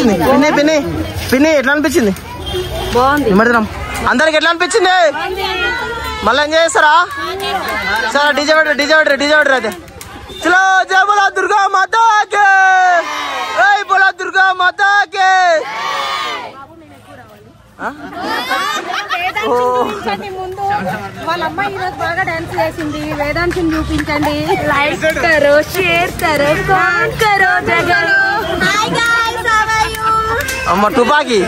అనిపించింది పిన్ని పిన్ని పిన్ని ఎట్లా అనిపించింది నిమజ్జనం అందరికి ఎట్లా అనిపించింది మళ్ళీ ఎంజాయ్ చేస్తారా సరే డీజే పెట్టరు అయితే చలో జై బోలా దుర్గా మాతాకి జై బోలా దుర్గా మాతాకి ముందు వాళ్ళ అమ్మాయి ఈరోజు బాగా డాన్స్ చేసింది వేదాంతిని చూపించండి లైక్ కరో షేర్ కరో కామెంట్ కరో జగరు hi guys how are you అమ్మ తుపాకి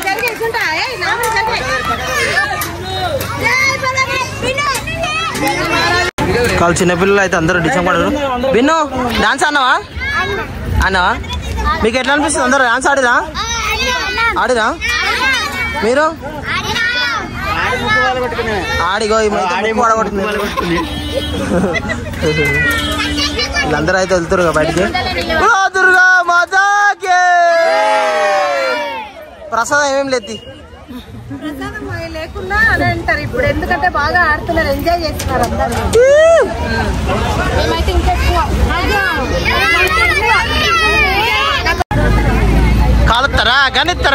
జరిగేసుంటా నామని కాల్ చిన్నపిల్లలు అయితే అందరూ డిసెంబర్ విన్ను డాన్స్ అన్నావా మీకు ఎట్లా అనిపిస్తుంది అందరూ డాన్స్ ఆడిరా మీరు ఆడిగో పడగొట్టింది వీళ్ళందరూ అయితే వెళ్తారు బయటికి దుర్గా మాతాకి ప్రసాదం ఏమేమి లేదు లేకుండా అదే అంటారు ఇప్పుడు ఎందుకంటే బాగా ఆడుతున్నారు ఎంజాయ్ చేస్తున్నారు అందరూ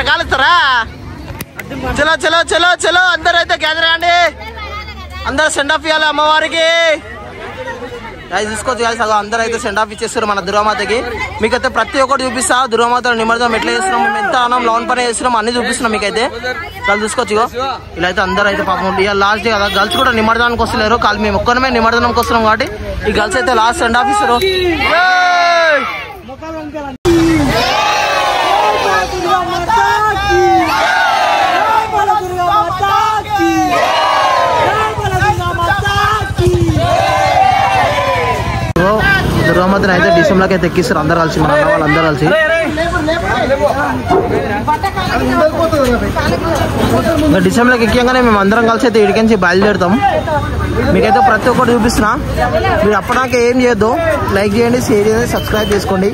కాలుస్తారా చలో చలో చలో చలో అందరూ అయితే గ్యాదర్ అండి అందరు సెండ్ ఆఫ్ ఇవ్వాలి అమ్మవారికి చూసుకోవచ్చు కాదు సగం అందరూ అయితే సెండ్ ఆఫ్ ఇచ్చేస్తారు మన దుర్గామాతకి మీకైతే ప్రతి ఒక్కటి చూపిస్తా దుర్గామాత నిమజ్జనం ఎట్లా చేస్తున్నాం మేము ఎంత అన్నం లోన్ పని చేస్తున్నాం అన్ని చూపిస్తున్నాం మీకైతే వాళ్ళు చూసుకోవచ్చు ఇలా అయితే అందరూ అయితే పాపం ఇక లాస్ట్ కదా గర్ల్స్ కూడా నిమజ్జనానికి వస్తలేరు కాదు మేము ఒక్కరమే నిమజ్జనానికి వస్తున్నాం కాబట్టి ఈ గర్ల్స్ అయితే లాస్ట్ సెండ్ ఆఫ్ ఇస్తారు దుర్గామాతని అయితే డిసెంబర్కి అయితే ఎక్కిస్తారు అందరు కలిసి మన అన్న వాళ్ళందరూ కలిసి డిసెంబర్కి ఎక్కియంగానే మేము అందరం కలిసి అయితే ఇడికించి బయలుదేరుతాం మీకైతే ప్రతి ఒక్కటి చూపిస్తున్నా మీరు అప్పటిదాకా ఏం చేయొద్దు లైక్ చేయండి షేర్ చేయండి సబ్స్క్రైబ్ చేసుకోండి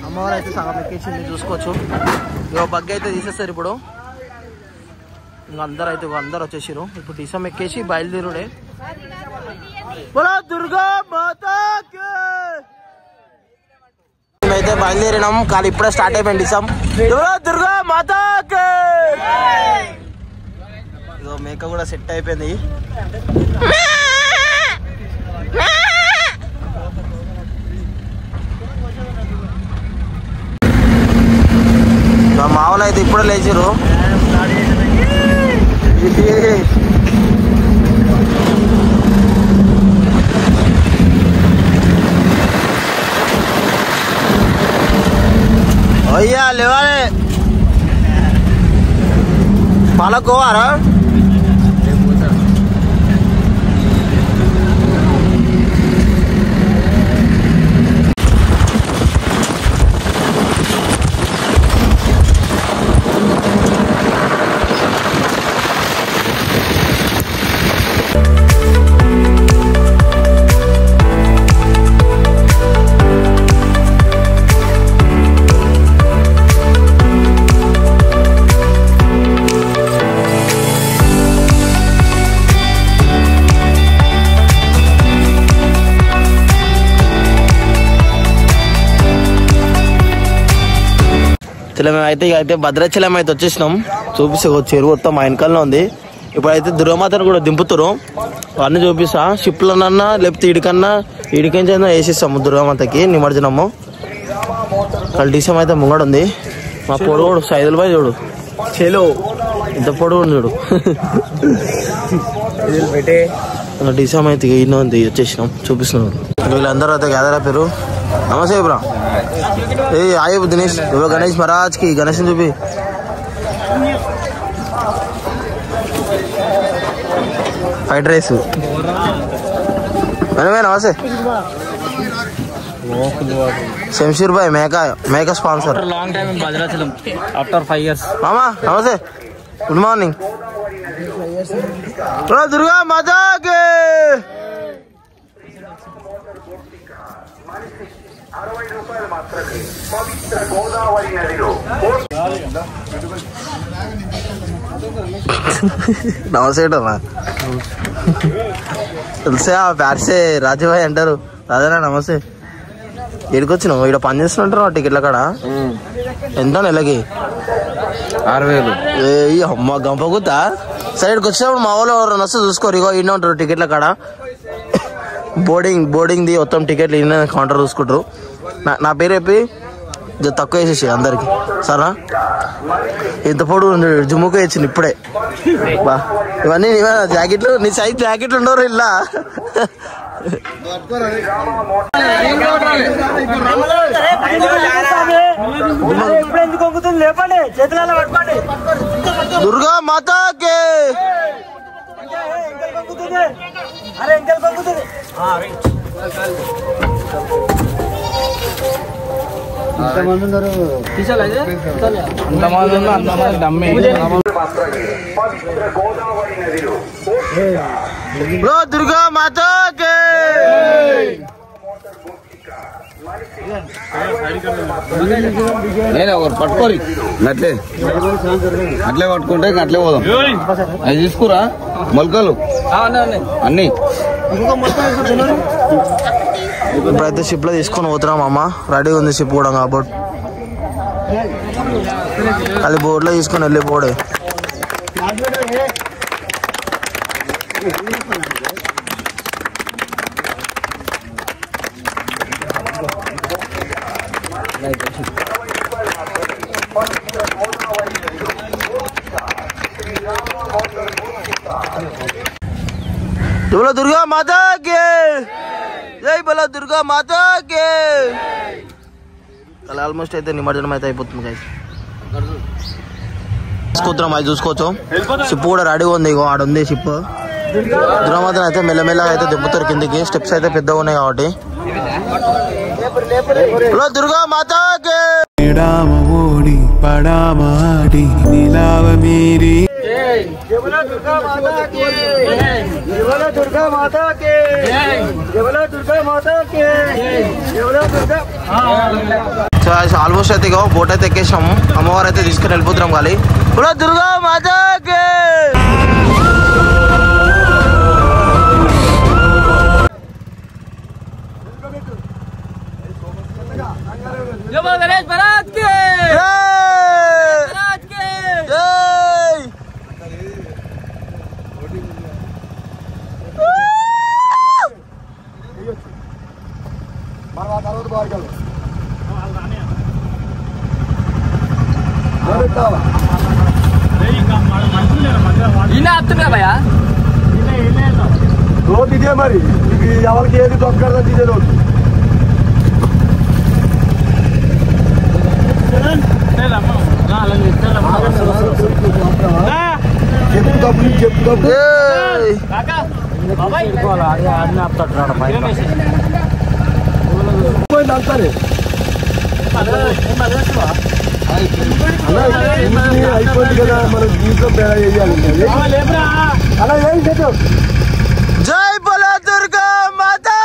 అమ్మవారు అయితే సగం ఎక్కించింది చూసుకోవచ్చు ఇక బగ్ అయితే తీసేస్తారు ఇప్పుడు ఇంకా అందరూ అయితే అందరు వచ్చేసారు ఇప్పుడు డిసెంబర్ ఎక్కేసి బయలుదేరుడే దుర్గా మాతాకి మేమైతే బయలుదేరినాం కానీ ఇప్పుడే స్టార్ట్ అయిపోయింది దుర్గా మాతాకి ఇదో మేక కూడా సెట్ అయిపోయింది మా వాళ్ళు అయితే ఇప్పుడే లేచారు भैया लेवाले पालक को आ रहा అయితే భద్రాచలం అయితే వచ్చేసినాం చూపిస్తే చెరువు మొత్తం మా వెనకాలనే ఉంది ఇప్పుడైతే దుర్గామాతను కూడా దింపుతారు అన్నీ చూపిస్తా షిప్లోనన్నా లేకపోతే ఇడికైనా వేసిస్తాము దుర్గామాతకి నిమజ్జనము డిసెంబర్ అయితే ముంగడుంది మా పొడుగుడు సైదుల బాయ్ చూడు చెలో ఇంత పొడుగు చూడు డిసెంబర్ అయితే ఇన్నో ఉంది వచ్చేసినాం చూపిస్తున్నాడు వీళ్ళందరూ అయితే గ్యాదర్ అయిపోయారు నమస్తే బ్రా ఏ आए दिनेश गणेश महाराज की गणेश जो भी फ्राइड राइस नमस्ते शमशीर भाई मैका sponsor long time in Bhadrachalam after 5 years मामा नमस्ते गुड मॉर्निंग दुर्गा माता के నమస్తే తెలుసా ప్యార్ సే రాజు భాయ్ అంటారు రాజానా నమస్తే ఎక్కడికి వచ్చినావు? ఇక్కడ పని చేస్తున్నట్టు టికెట్ల కాడ ఎంత నెలకి? 6,000. ఏ అమ్మ గంపగుతా. సరే ఇక్కడికి వచ్చినప్పుడు మా వాళ్ళు ఎవరైనా వస్తే చూసుకోరు. ఇగో ఈయన ఉంటారు టికెట్ల కాడ. బోర్డింగ్ది మొత్తం టికెట్లు ఈయన కౌంటర్ చూసుకుంటారు. నా పేరు చెప్పి తక్కువ వేసేసి అందరికి సరేనా? ఇంత పొడు జుమ్ముకు వేసింది ఇప్పుడే. బా ఇవన్నీ జాకెట్లు నీ సైజ్ జాకెట్లు ఉండవు ఇలా. దుర్గా మాతాకి దుర్గా మాతాకి పట్టుకోరి అట్లే అట్లే పట్టుకుంటే అట్లే పోదాం. అది తీసుకురా మొలకలు అన్ని. ఇప్పుడైతే షిప్ లో తీసుకొని పోతున్నాం అమ్మ. రెడీ ఉంది షిప్ కూడా కాబట్టి అది బోట్ లో తీసుకొని వెళ్ళిపోడే. बोलो दुर्गा माता के जय. बोलो दुर्गा माता के. అలా ఆల్మోస్ట్ అయితే నిమజ్జనం అయితే అయిపోతుంది గైస్. చూసుకుంటున్నాం అది చూసుకోవచ్చు. షిప్ కూడా రెడీ ఉంది. ఇగో ఆడుంది షిప్. దుర్గామాత అయితే మెల్లమెల్లగా అయితే దింపుతారు కిందికి. స్టెప్స్ అయితే పెద్దగా ఉన్నాయి కాబట్టి. దుర్గా మాతాకి పడామాడి నిలావ మీరి. ఆల్మోస్ట్ అయితే ఇగో బోట్ అయితే ఎక్కేసాము. అమ్మవారు అయితే తీసుకుని వెళ్ళిపోతున్నాం ఖాళీ. దుర్గా మాతాకి. రోడ్ ఇదే మరి ఎవరికి ఏది దొక్కడదో ఇదే రోడ్. అయిపోయింది కదా మనం దీంట్లో పేడ చేయాలి. అలా ఏం చేద్దాం. జై బోలో దుర్గా మాతా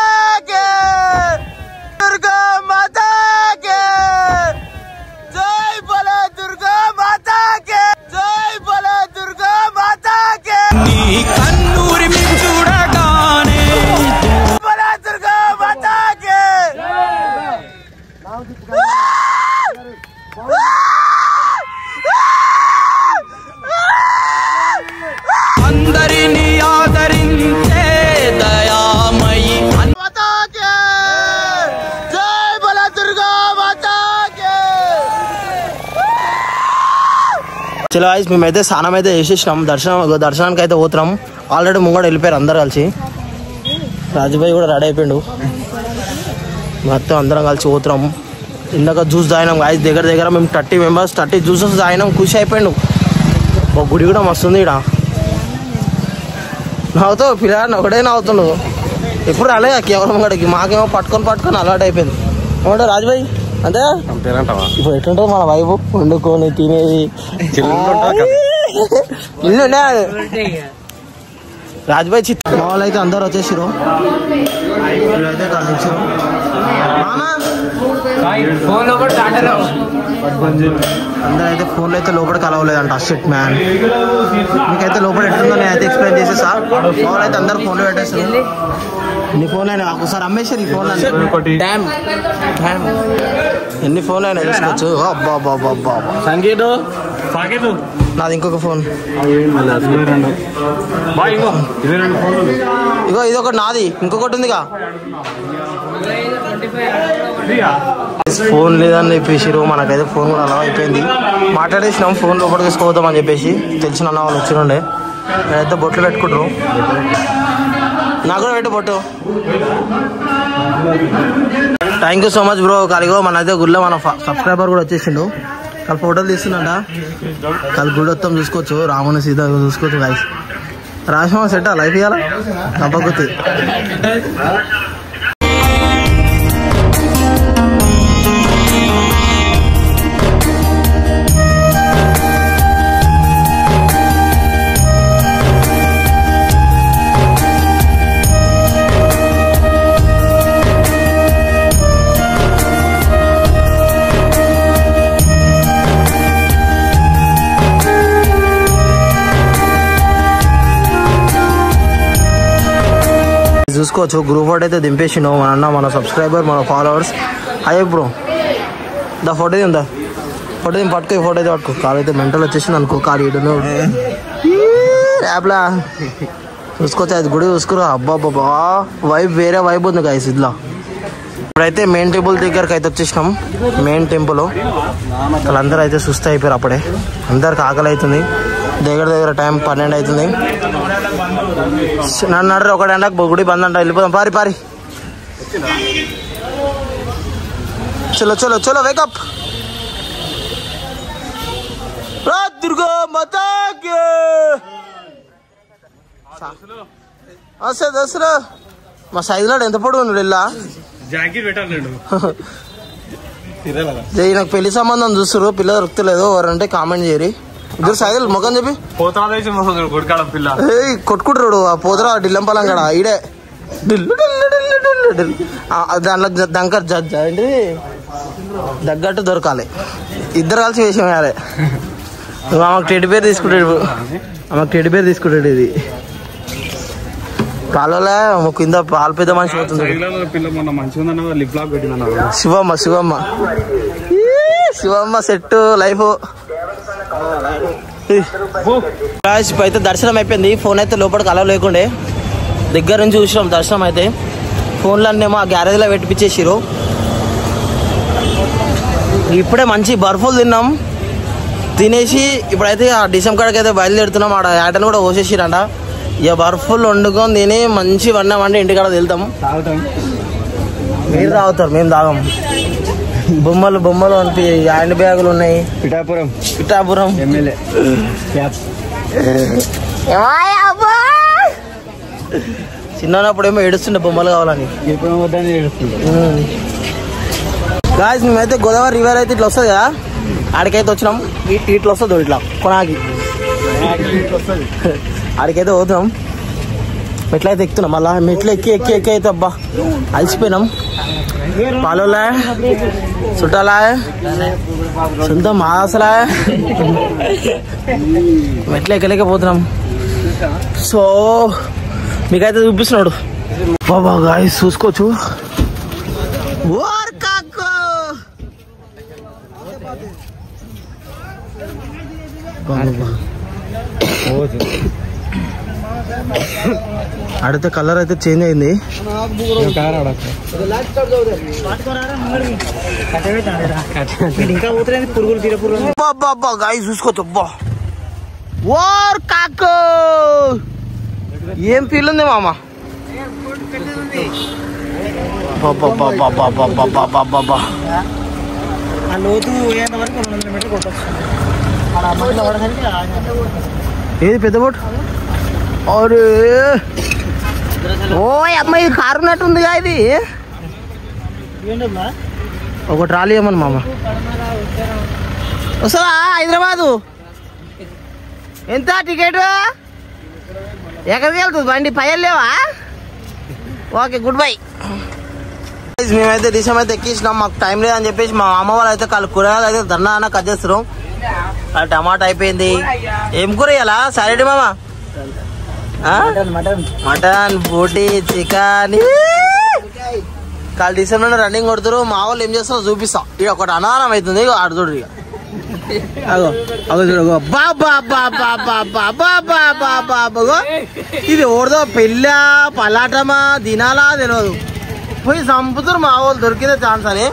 కే. దుర్గా మాతా కే. జై బోలో దుర్గా మాతా కే. జై బోలో దుర్గా మాతా కే. నీ కన్నూరి మీ చూడగానే బోలో దుర్గా మాతా కే. అందరినీ ఆదరించే దయామయి మాతాకే. జై బోలో దుర్గా మాతాకే. చలో గాయ్స్ మేమైతే స్నానం అయితే చేసేసినాం. దర్శనానికి అయితే పోతున్నాం. ఆల్రెడీ ముంగడ వెళ్ళిపోయారు అందరు కలిసి. రాజుభాయ్ కూడా రెడీ అయిపోయిండు. మొత్తం అందరం కలిసి పోతున్నాం. ఇందాక జ్యూస్ తాగినాం గాయ్స్. దగ్గర మేము 30 మెంబర్స్ 30 జ్యూసెస్ తాగినాం. ఖుషి అయిపోయిండు. ఒక గుడి కూడా మస్తుంది ఇక్కడ. నవ్వుతావు పిల్లగాడిని ఒకటే నవ్వుతుండు. ఎప్పుడు రాలే కేవలం గడికి. మాకేమో పట్టుకొని అలవాటు అయిపోయింది. ఏమంటావు రాజుభాయ్? అంతే ఇప్పుడు ఎట్లుంటుంది మన వైపు వండుకొని తినేది. ఇల్లు ఉండే రాజుభాయ్ చిత్ర వాళ్ళు అయితే అందరు వచ్చేసారు. అయితే కలిసారు. అందరైతే ఫోన్లో అయితే లోపల కలవలేదంట. Shit man. మీకైతే లోపల ఎట్టుందో నేను అయితే ఎక్స్ప్లెయిన్ చేసేసా. ఫోన్ అయితే అందరు ఫోన్లో పెట్టేస్తారు. నీ ఫోన్ అయినా ఒకసారి అమ్మేసారు. ఈ ఫోన్ ఎన్ని ఫోన్లు అయినా తీసుకోవచ్చు. అబ్బా అబ్బా అబ్బా సంగీత నాది ఇంకొక ఫోన్. ఇగో ఇదొకటి నాది, ఇంకొకటి ఉందిగా. ఫోన్ లేదని చెప్పేసి మనకైతే ఫోన్ కూడా అలా అయిపోయింది. మాట్లాడేసినాం ఫోన్ లోపలికి తీసుకోవద్దామని చెప్పేసి. తెలిసిన అన్న వాళ్ళు వచ్చినుండే. నేనైతే బొట్లు పెట్టుకుంటారు. నాకు కూడా పెట్టు బొట్టు. Thank you so much bro. కలిగో మన అయితే గుడిలో మన సబ్స్క్రైబర్ కూడా వచ్చేసిండు. వాళ్ళు ఫోటోలు తీస్తున్నట. వాళ్ళు గుడి మొత్తం చూసుకోవచ్చు. రాముని సీత చూసుకోవచ్చు. గాయస్ రాజమా సెట్ లైఫ్ ఇవ్వాలా తప్పకొత్తి. చూసుకోవచ్చు గ్రూప్ ఫోటో అయితే దింపేసిండు మన అన్న, మన సబ్స్క్రైబర్, మన ఫాలోవర్స్. అయ్యే బ్రో దా ఫోటో ఉందా? ఫోటో పట్టుకో. ఫోటో అయితే పట్టుకో. కాలు అయితే మెంటల్ వచ్చేసింది అనుకో. కాలు ఇడును యాప్లా చూసుకోవచ్చు. అది గుడి చూసుకురా. అబ్బా అబ్బా వైబ్ వేరే వైబ్ ఉంది గాయస్ ఇట్లా. ఇప్పుడైతే మెయిన్ టెంపుల్ దగ్గరకు అయితే వచ్చేసినాం. మెయిన్ టెంపుల్ వాళ్ళందరూ అయితే సుస్థ అయిపోయారు. అప్పుడే అందరికి ఆకలి అవుతుంది. దగ్గర టైం 12 అవుతుంది. నన్ను అడ్డరు ఒకటి ఎండకు గుడి బంద్ అంట. వెళ్ళిపోదాం పారి పారి. చలో చలో చలో వేకప్. దుర్గా మాతాకి దసరా. మా సైజులో ఎంత పొడుగు ఉన్నాడు ఇలా. నాకు పెళ్లి సంబంధం చూస్తారు. పిల్ల దొరుకుతలేదు. ఎవరంటే కామెంట్ చేయరు. ఇద్దరు సైజులు ముఖం చెప్పి కొట్టుకుంటారు. ఆ పోతరా డిల్లంపలం కదా ఈడే డిల్లు డిల్లు డిల్లు డిల్లు డిల్లు. దాంట్లో దంకర్ జడ్జ్ ఏంటి దగ్గట్టు దొరకాలి. ఇద్దరు కలిసి వేసాం వేయాలి. ఆమెకు టెడ్డి పేరు తీసుకుంటాడు. ఆమెకు టెడ్డి పేరు తీసుకుంటాడు. ఇది కాలువలే కింద పాలు పెద్ద మనిషి అవుతుంది. Shivamma Shivamma Shivamma set life. అయితే దర్శనం అయిపోయింది. ఫోన్ అయితే లోపలికి అలవ లేకుండే. దగ్గర నుంచి చూసినాం దర్శనం అయితే. ఫోన్లు అన్నేమో ఆ గ్యారేజ్లో పెట్టిపించేసారు. ఇప్పుడే మంచి బర్ఫులు తిన్నాం. తినేసి ఇప్పుడైతే ఆ డిసెంబర్ కాడికి అయితే బయలుదేరుతున్నాం. ఆడ యాటను కూడా పోసేసిరంట. ఇక బర్ఫుల్ వండుకొని తిని మంచి వండామంటే ఇంటికాడ వెళ్తాం. మీరు తాగుతారు, మేము తాగం. బొమ్మలు బొమ్మలు అంటే హ్యాండ్ బ్యాగులు ఉన్నాయి. పిఠాపురం ఎమ్మెల్యే చిన్నప్పుడేమో ఏడుస్తుండే బొమ్మలు కావాలని. గాయస్ మేమైతే గోదావరి రివర్ అయితే ఇట్లా వస్తుంది కదా, ఆడికైతే వచ్చినాం. ఇట్లా వస్తుంది ఇట్లా కొనాకి. ఆడికైతే పోతున్నాం. మెట్లయితే ఎక్కుతున్నాం. మళ్ళా మెట్లు ఎక్కి ఎక్కి ఎక్కి అయితే అబ్బా అలసిపోయినాం. పాలోలా చుట్టాలా సొంత మాసలా మెట్లు ఎక్కలేకపోతున్నాం. సో మీకైతే చూపిస్తున్నాడు బాబా. గాయస్ చూసుకోవచ్చు. ఆడితే కలర్ అయితే చేంజ్ అయింది. గాయస్ చూసుకోవచ్చు. అబ్బా ఓర్ కాకు ఏం ఫీల్ ఉంది మామ. ఏది పెద్ద బోట్? అరే ఓ అమ్మాయి కారు ఉన్నట్టుందిగా. ఇది ఒక ట్రాలీ ఏమన్నా మామ వస్తావా హైదరాబాదు? ఎంత టికెట్? ఎక్కడికి వెళ్తుంది బండి? పైలు లేవా? Okay good bye. మేమైతే డిషం అయితే ఎక్కించినాం, మాకు టైం లేదని చెప్పేసి మా అమ్మ వాళ్ళు అయితే వాళ్ళు కూరగాయలు అయితే దన్నా అన్న కట్ చేస్తారు. టమాటా అయిపోయింది. ఏం కూర ఇయ్యాలా సారెడ్డి మామ? మటన్, బోటి, చికెన్. కాళ్ళు డిసెంబర్ రన్నింగ్ కొడుతారు. మా వాళ్ళు ఏం చేస్తారో చూపిస్తాం. ఇక ఒకటి అనానం అవుతుంది. ఆడు చూడు ఇక ఇది ఓడదో పెళ్ళ పలాటమా దినాలా తెలియదు. పోయి చంపుతారు మా వాళ్ళు దొరికితే ఛాన్స్ అని.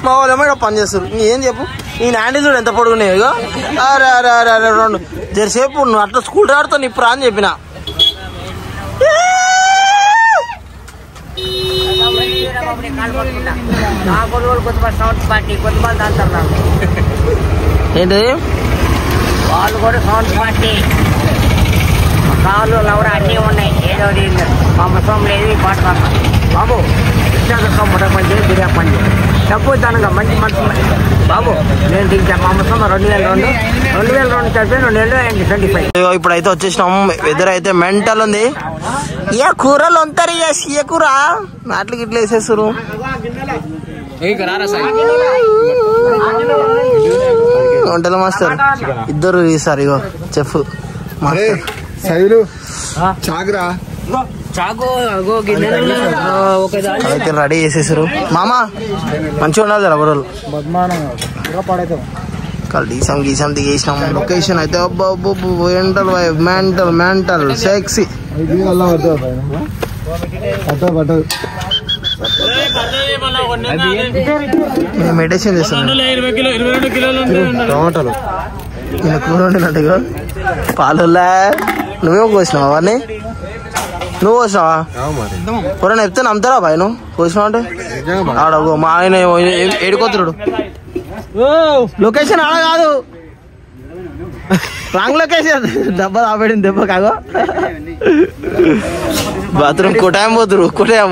మా వాళ్ళు ఏమో ఇక్కడ పని చేస్తారు. ఏం చెప్పు ఈ హ్యాండిల్ చూడు ఎంత పొడుగున్నాయి. ఇగో అరే అరే అరే అరే రెండు జరసేపు నువ్వు అట్లా స్కూల్ ఆడుతావు నిప్పురా అని చెప్పిన. ఏంటి వాళ్ళు కూడా సౌండ్ పార్టీ కాళ్ళు ఎవరు అన్నీ ఉన్నాయి. ఏదో పంపసం లేదు ఈ పాట బాబు ముఠ పని చేసి బిర్యా పని చేసి డబ్బు తనగా మంచి మనసు బాబు. నేను తింటా పంపసం 2002 చదివి 2 నెలలు అయింది 25. ఇప్పుడైతే వచ్చేసినాం. వెదర్ అయితే మెంటల్ ఉంది. ఏ కూరలు వంతారు ఏ కూర నాట్లకి ఇట్లా వేసేస్తారు. వంటలు మాస్టర్ ఇద్దరు ఈసారి ఇగో చెఫ్ అయితే రెడీ చేసేసారు. మామ మంచిగా ఉండాలి జర ఎవరు గీసం గీసం దిగేసినాం. లొకేషన్ అయితే మెంటల్ మెంటల్ సెక్సీ. మెడిటేషన్ చేస్తాను. టమాటాలు నేను కూర వండినట్టుగా పాలుల్లా నువ్వేమో కోసినావా అవన్నీ? నువ్వు కోసినావా? ఎవరైనా చెప్తే నమ్ముతారా బాయ్ నువ్వు కోసినావు అంటే? ఆడ మా ఆయన ఏడుకోతుడు. లొకేషన్ ఆడ కాదు, రాంగ్ లొకేషన్. దెబ్బ ఆపేడింది దెబ్బ కాగో. బాత్రూమ్ కొట్టాయం పోతురు కొట్టాయం.